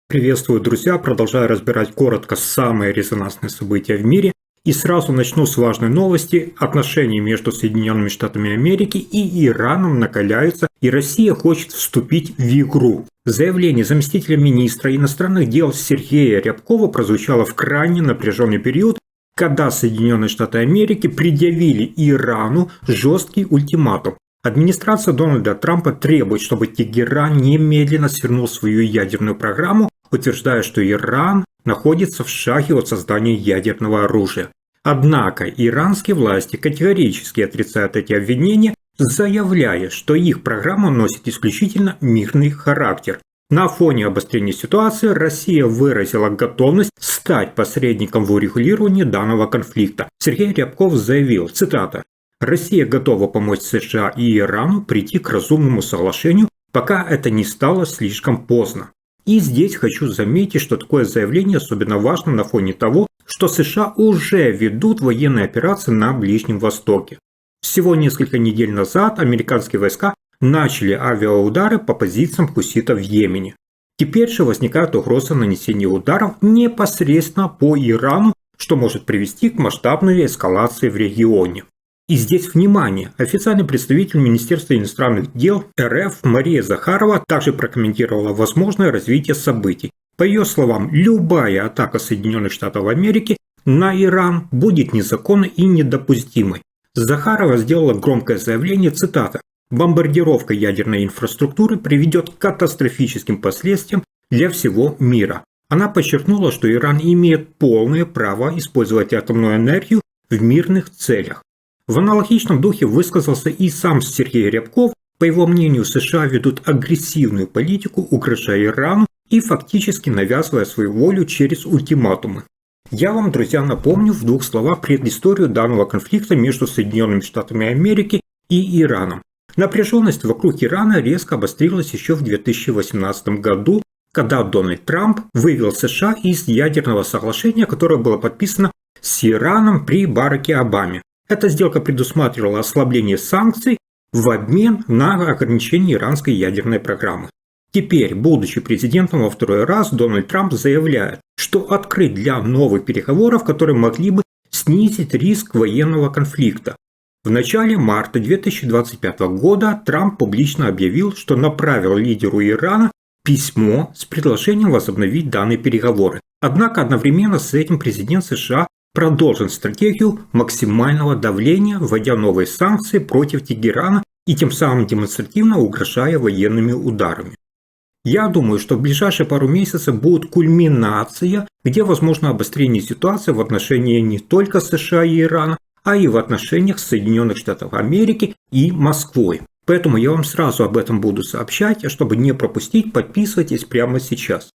Приветствую, друзья! Продолжаю разбирать коротко самые резонансные события в мире. И сразу начну с важной новости. Отношения между Соединенными Штатами Америки и Ираном накаляются, и Россия хочет вступить в игру. Заявление заместителя министра иностранных дел Сергея Рябкова прозвучало в крайне напряженный период, когда Соединенные Штаты Америки предъявили Ирану жесткий ультиматум. Администрация Дональда Трампа требует, чтобы Тегеран немедленно свернул свою ядерную программу, утверждая, что Иран находится в шаге от создания ядерного оружия. Однако иранские власти категорически отрицают эти обвинения, заявляя, что их программа носит исключительно мирный характер. На фоне обострения ситуации Россия выразила готовность стать посредником в урегулировании данного конфликта. Сергей Рябков заявил, цитата: «Россия готова помочь США и Ирану прийти к разумному соглашению, пока это не стало слишком поздно». И здесь хочу заметить, что такое заявление особенно важно на фоне того, что США уже ведут военные операции на Ближнем Востоке. Всего несколько недель назад американские войска начали авиаудары по позициям хуситов в Йемене. Теперь же возникает угроза нанесения ударов непосредственно по Ирану, что может привести к масштабной эскалации в регионе. И здесь внимание! Официальный представитель Министерства иностранных дел РФ Мария Захарова также прокомментировала возможное развитие событий. По ее словам, любая атака Соединенных Штатов Америки на Иран будет незаконной и недопустимой. Захарова сделала громкое заявление, цитата: «Бомбардировка ядерной инфраструктуры приведет к катастрофическим последствиям для всего мира». Она подчеркнула, что Иран имеет полное право использовать атомную энергию в мирных целях. В аналогичном духе высказался и сам Сергей Рябков. По его мнению, США ведут агрессивную политику, угрожая Ирану и фактически навязывая свою волю через ультиматумы. Я вам, друзья, напомню в двух словах предысторию данного конфликта между Соединенными Штатами Америки и Ираном. Напряженность вокруг Ирана резко обострилась еще в 2018 году, когда Дональд Трамп вывел США из ядерного соглашения, которое было подписано с Ираном при Бараке Обаме. Эта сделка предусматривала ослабление санкций в обмен на ограничение иранской ядерной программы. Теперь, будучи президентом во второй раз, Дональд Трамп заявляет, что открыт для новых переговоров, которые могли бы снизить риск военного конфликта. В начале марта 2025 года Трамп публично объявил, что направил лидеру Ирана письмо с предложением возобновить данные переговоры. Однако одновременно с этим президент США продолжит стратегию максимального давления, вводя новые санкции против Тегерана и тем самым демонстративно угрожая военными ударами. Я думаю, что в ближайшие пару месяцев будет кульминация, где возможно обострение ситуации в отношении не только США и Ирана, а и в отношениях Соединенных Штатов Америки и Москвой. Поэтому я вам сразу об этом буду сообщать, а чтобы не пропустить, подписывайтесь прямо сейчас.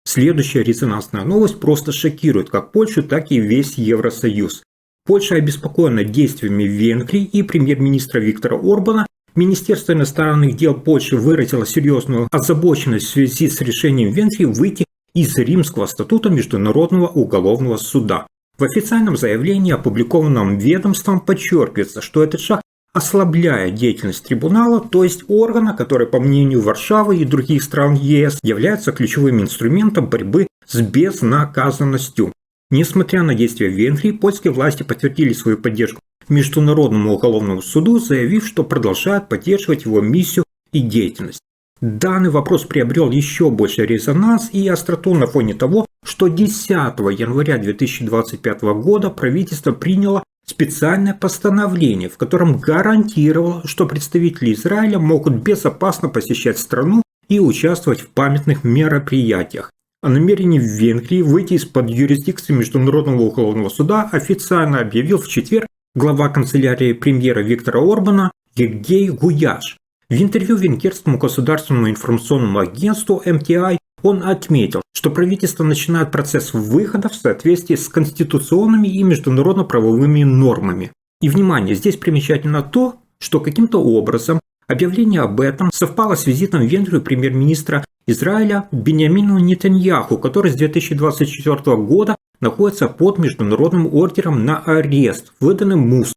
Следующая резонансная новость просто шокирует как Польшу, так и весь Евросоюз. Польша обеспокоена действиями Венгрии и премьер-министра Виктора Орбана. Министерство иностранных дел Польши выразило серьезную озабоченность в связи с решением Венгрии выйти из Римского статута Международного уголовного суда. В официальном заявлении, опубликованном ведомством, подчеркивается, что этот шаг ослабляет деятельность трибунала, то есть органа, который, по мнению Варшавы и других стран ЕС, является ключевым инструментом борьбы с безнаказанностью. Несмотря на действия Венгрии, польские власти подтвердили свою поддержку Международному уголовному суду, заявив, что продолжают поддерживать его миссию и деятельность. Данный вопрос приобрел еще больше резонанс и остроту на фоне того, что 10 января 2025 года правительство приняло специальное постановление, в котором гарантировало, что представители Израиля могут безопасно посещать страну и участвовать в памятных мероприятиях. О намерении в Венгрии выйти из-под юрисдикции Международного уголовного суда официально объявил в четверг глава канцелярии премьера Виктора Орбана Евгей Гуяш. В интервью венгерскому государственному информационному агентству MTI он отметил, что правительство начинает процесс выхода в соответствии с конституционными и международно-правовыми нормами. И, внимание, здесь примечательно то, что каким-то образом объявление об этом совпало с визитом в Венгрию премьер-министра Израиля Биньямину Нетаньяху, который с 2024 года находится под международным ордером на арест, выданным МУС.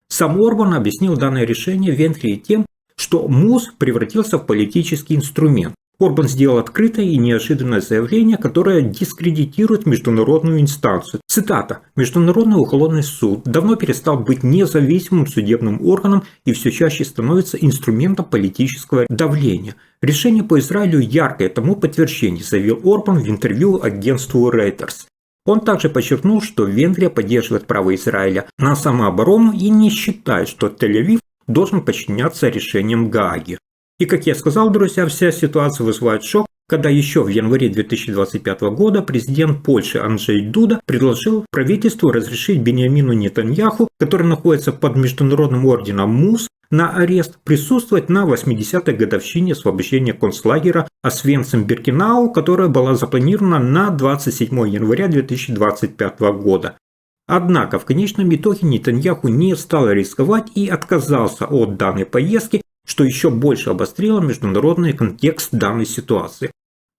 Сам Орбан объяснил данное решение Венгрии тем, что МУС превратился в политический инструмент. Орбан сделал открытое и неожиданное заявление, которое дискредитирует международную инстанцию. Цитата. «Международный уголовный суд давно перестал быть независимым судебным органом и все чаще становится инструментом политического давления. Решение по Израилю яркое тому подтверждение», заявил Орбан в интервью агентству Reuters. Он также подчеркнул, что Венгрия поддерживает право Израиля на самооборону и не считает, что Тель-Авив должен подчиняться решениям Гааги. И, как я сказал, друзья, вся ситуация вызывает шок, когда еще в январе 2025 года президент Польши Анджей Дуда предложил правительству разрешить Биньямину Нетаньяху, который находится под международным орденом МУС, на арест присутствовать на 80-й годовщине освобождения концлагеря Освенцим-Биркенау, которая была запланирована на 27 января 2025 года. Однако в конечном итоге Нетаньяху не стал рисковать и отказался от данной поездки, что еще больше обострило международный контекст данной ситуации.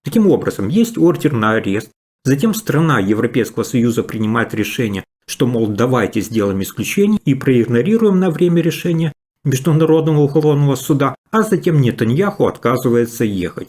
Таким образом, есть ордер на арест, затем страна Европейского Союза принимает решение, что, мол, давайте сделаем исключение и проигнорируем на время решения Международного уголовного суда, а затем Нетаньяху отказывается ехать.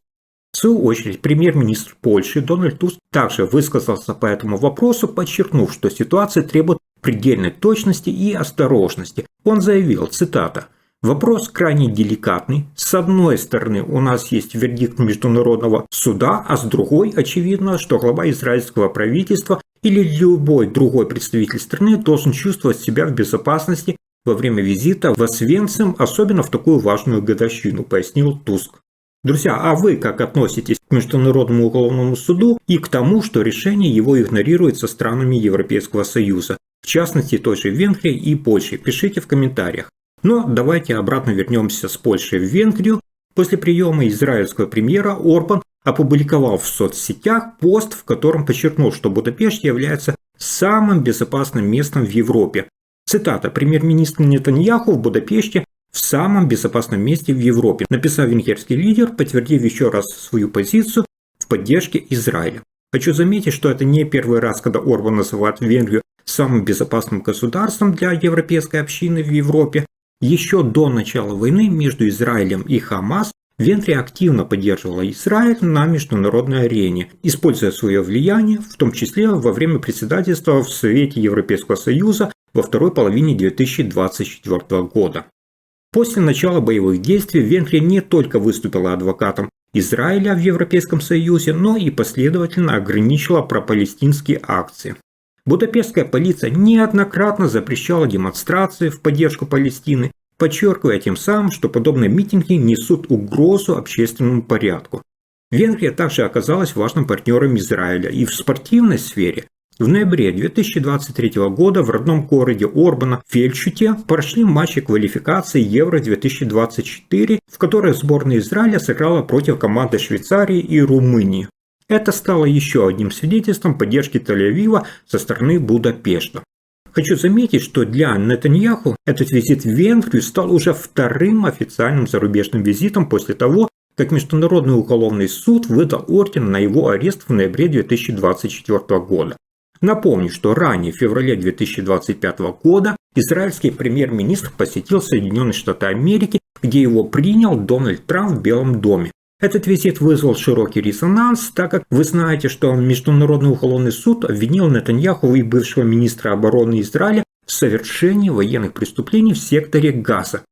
В свою очередь, премьер-министр Польши Дональд Туск также высказался по этому вопросу, подчеркнув, что ситуация требует предельной точности и осторожности. Он заявил, цитата, «Вопрос крайне деликатный. С одной стороны, у нас есть вердикт Международного суда, а с другой, очевидно, что глава израильского правительства или любой другой представитель страны должен чувствовать себя в безопасности во время визита в Освенцим, особенно в такую важную годовщину», пояснил Туск. Друзья, а вы как относитесь к Международному уголовному суду и к тому, что решение его игнорируется странами Европейского Союза, в частности той же Венгрии и Польши? Пишите в комментариях. Но давайте обратно вернемся с Польши в Венгрию. После приема израильского премьера Орбан опубликовал в соцсетях пост, в котором подчеркнул, что Будапешт является самым безопасным местом в Европе. Цитата. «Премьер-министр Нетаньяху в Будапеште в самом безопасном месте в Европе», написал венгерский лидер, подтвердив еще раз свою позицию в поддержке Израиля. Хочу заметить, что это не первый раз, когда Орбан называет Венгрию самым безопасным государством для европейской общины в Европе. Еще до начала войны между Израилем и Хамас Венгрия активно поддерживала Израиль на международной арене, используя свое влияние, в том числе во время председательства в Совете Европейского Союза во второй половине 2024 года. После начала боевых действий Венгрия не только выступила адвокатом Израиля в Европейском Союзе, но и последовательно ограничила пропалестинские акции. Будапештская полиция неоднократно запрещала демонстрации в поддержку Палестины, подчеркивая тем самым, что подобные митинги несут угрозу общественному порядку. Венгрия также оказалась важным партнером Израиля и в спортивной сфере. В ноябре 2023 года в родном городе Орбана Фельдшюте прошли матчи квалификации Евро-2024, в которой сборная Израиля сыграла против команды Швейцарии и Румынии. Это стало еще одним свидетельством поддержки Тель-Авива со стороны Будапешта. Хочу заметить, что для Нетаньяху этот визит в Венгрию стал уже вторым официальным зарубежным визитом после того, как Международный уголовный суд выдал ордер на его арест в ноябре 2024 года. Напомню, что ранее, в феврале 2025 года, израильский премьер-министр посетил Соединенные Штаты Америки, где его принял Дональд Трамп в Белом доме. Этот визит вызвал широкий резонанс, так как вы знаете, что Международный уголовный суд обвинил Нетаньяху и бывшего министра обороны Израиля в совершении военных преступлений в секторе Газа.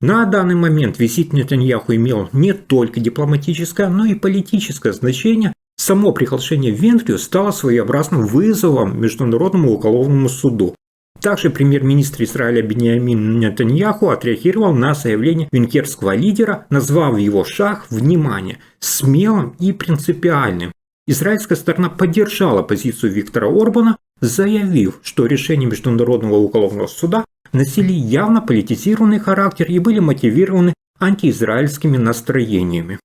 На данный момент визит Нетаньяху имел не только дипломатическое, но и политическое значение. Само приглашение в Венгрию стало своеобразным вызовом Международному уголовному суду. Также премьер-министр Израиля Биньямин Нетаньяху отреагировал на заявление венгерского лидера, назвав его шаг, внимание, смелым и принципиальным. Израильская сторона поддержала позицию Виктора Орбана, заявив, что решения Международного уголовного суда носили явно политизированный характер и были мотивированы антиизраильскими настроениями.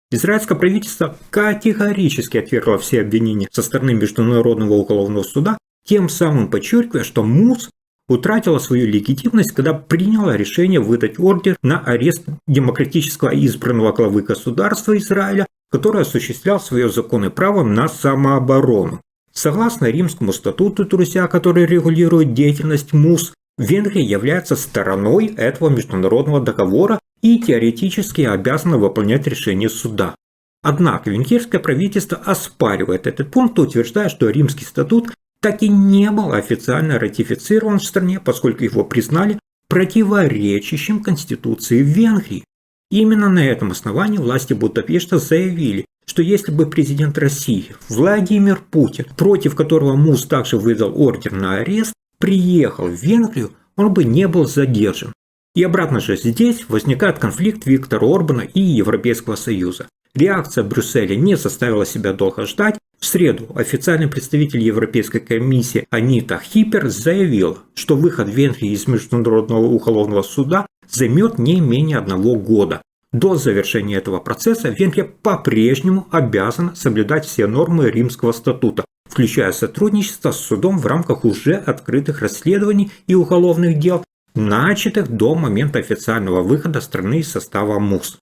Израильское правительство категорически отвергло все обвинения со стороны Международного уголовного суда, тем самым подчеркивая, что МУС утратила свою легитимность, когда приняла решение выдать ордер на арест демократического избранного главы государства Израиля, который осуществлял свое законное право на самооборону. Согласно Римскому статуту, друзья, который регулирует деятельность МУС, Венгрия является стороной этого международного договора и теоретически обязана выполнять решение суда. Однако венгерское правительство оспаривает этот пункт, утверждая, что Римский статут так и не был официально ратифицирован в стране, поскольку его признали противоречащим Конституции Венгрии. Именно на этом основании власти Будапешта заявили, что если бы президент России Владимир Путин, против которого МУС также выдал ордер на арест, приехал в Венгрию, он бы не был задержан. И обратно же здесь возникает конфликт Виктора Орбана и Европейского Союза. Реакция Брюсселя не заставила себя долго ждать. В среду официальный представитель Европейской комиссии Анита Хиппер заявил, что выход Венгрии из Международного уголовного суда займет не менее 1 года. До завершения этого процесса Венгрия по-прежнему обязана соблюдать все нормы Римского статута, включая сотрудничество с судом в рамках уже открытых расследований и уголовных дел, начатых до момента официального выхода страны из состава МУС.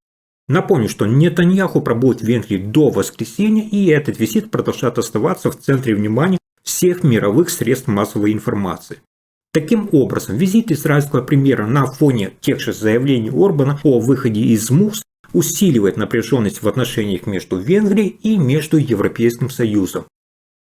Напомню, что Нетаньяху пробудет в Венгрии до воскресенья, и этот визит продолжает оставаться в центре внимания всех мировых средств массовой информации. Таким образом, визит израильского премьера на фоне тех же заявлений Орбана о выходе из МУС усиливает напряженность в отношениях между Венгрией и между Европейским Союзом.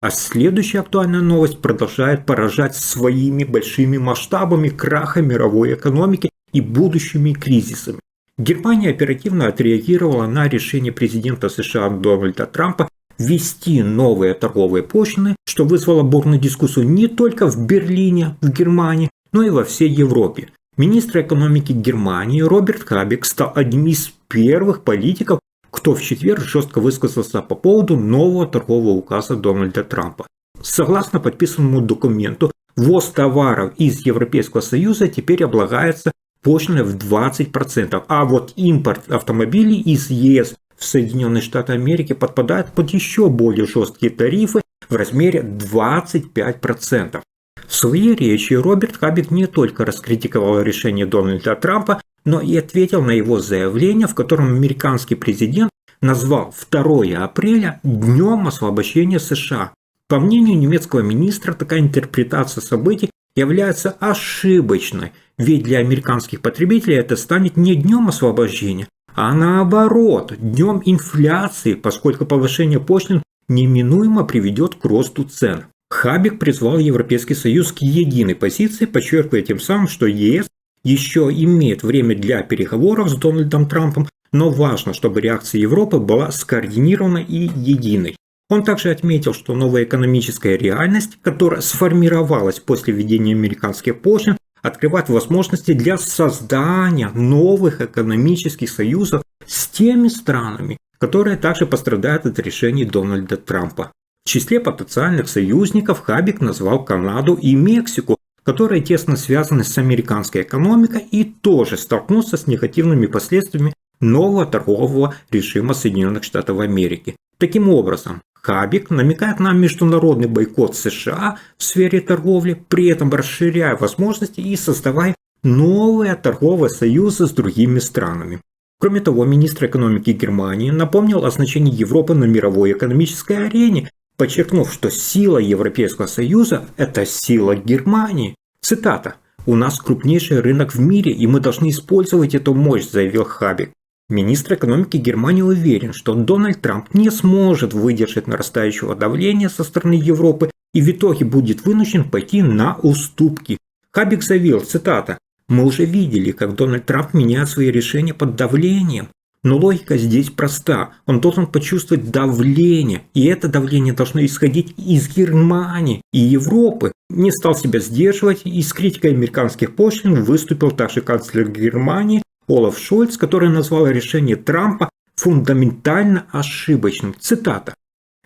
А следующая актуальная новость продолжает поражать своими большими масштабами краха мировой экономики и будущими кризисами. Германия оперативно отреагировала на решение президента США Дональда Трампа ввести новые торговые пошлины, что вызвало бурную дискуссию не только в Берлине, в Германии, но и во всей Европе. Министр экономики Германии Роберт Хабек стал одним из первых политиков, кто в четверг жестко высказался по поводу нового торгового указа Дональда Трампа. Согласно подписанному документу, ввоз товаров из Европейского Союза теперь облагается пошлиной в 20%, а вот импорт автомобилей из ЕС в Соединенные Штаты Америки подпадает под еще более жесткие тарифы в размере 25%. В своей речи Роберт Хабек не только раскритиковал решение Дональда Трампа, но и ответил на его заявление, в котором американский президент назвал 2 апреля Днем освобождения США. По мнению немецкого министра, такая интерпретация событий является ошибочной, ведь для американских потребителей это станет не Днем освобождения, а наоборот, днем инфляции, поскольку повышение пошлин неминуемо приведет к росту цен. Хабек призвал Европейский Союз к единой позиции, подчеркивая тем самым, что ЕС еще имеет время для переговоров с Дональдом Трампом, но важно, чтобы реакция Европы была скоординированной и единой. Он также отметил, что новая экономическая реальность, которая сформировалась после введения американских пошлин, открывает возможности для создания новых экономических союзов с теми странами, которые также пострадают от решений Дональда Трампа. В числе потенциальных союзников Хабек назвал Канаду и Мексику, которые тесно связаны с американской экономикой и тоже столкнутся с негативными последствиями нового торгового режима Соединенных Штатов Америки. Таким образом, Хабек намекает на международный бойкот США в сфере торговли, при этом расширяя возможности и создавая новые торговые союзы с другими странами. Кроме того, министр экономики Германии напомнил о значении Европы на мировой экономической арене, подчеркнув, что сила Европейского Союза – это сила Германии. Цитата: «У нас крупнейший рынок в мире, и мы должны использовать эту мощь», – заявил Хабек. Министр экономики Германии уверен, что Дональд Трамп не сможет выдержать нарастающего давления со стороны Европы и в итоге будет вынужден пойти на уступки. Хабек заявил, цитата: «Мы уже видели, как Дональд Трамп меняет свои решения под давлением. Но логика здесь проста. Он должен почувствовать давление, и это давление должно исходить из Германии и Европы». Не стал себя сдерживать и с критикой американских пошлин выступил также канцлер Германии Олаф Шольц, который назвал решение Трампа фундаментально ошибочным. Цитата: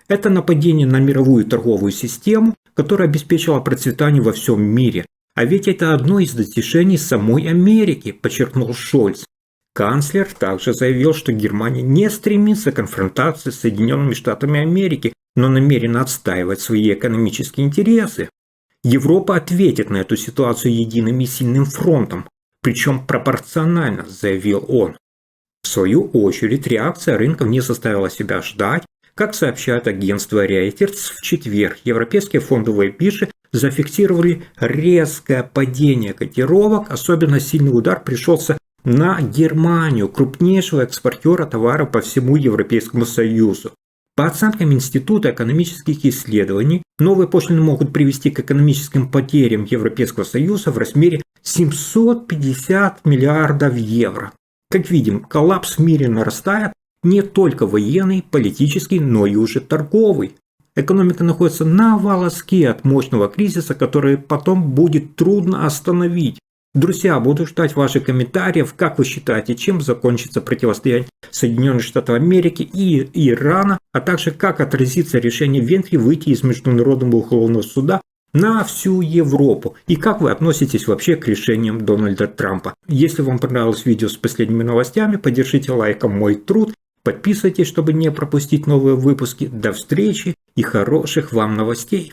«Это нападение на мировую торговую систему, которая обеспечила процветание во всем мире. А ведь это одно из достижений самой Америки», – подчеркнул Шольц. Канцлер также заявил, что Германия не стремится к конфронтации с Соединенными Штатами Америки, но намерена отстаивать свои экономические интересы. Европа ответит на эту ситуацию единым и сильным фронтом, причем пропорционально, заявил он. В свою очередь, реакция рынков не заставила себя ждать. Как сообщает агентство Reuters, в четверг европейские фондовые биржи зафиксировали резкое падение котировок, особенно сильный удар пришелся на Германию, крупнейшего экспортера товаров по всему Европейскому Союзу. По оценкам Института экономических исследований, новые пошлины могут привести к экономическим потерям Европейского Союза в размере 750 миллиардов евро. Как видим, коллапс в мире нарастает не только военный, политический, но и уже торговый. Экономика находится на волоске от мощного кризиса, который потом будет трудно остановить. Друзья, буду ждать ваших комментариев. Как вы считаете, чем закончится противостояние Соединенных Штатов Америки и Ирана, а также как отразится решение Венгрии выйти из Международного уголовного суда на всю Европу? И как вы относитесь вообще к решениям Дональда Трампа? Если вам понравилось видео с последними новостями, поддержите лайком мой труд. Подписывайтесь, чтобы не пропустить новые выпуски. До встречи и хороших вам новостей!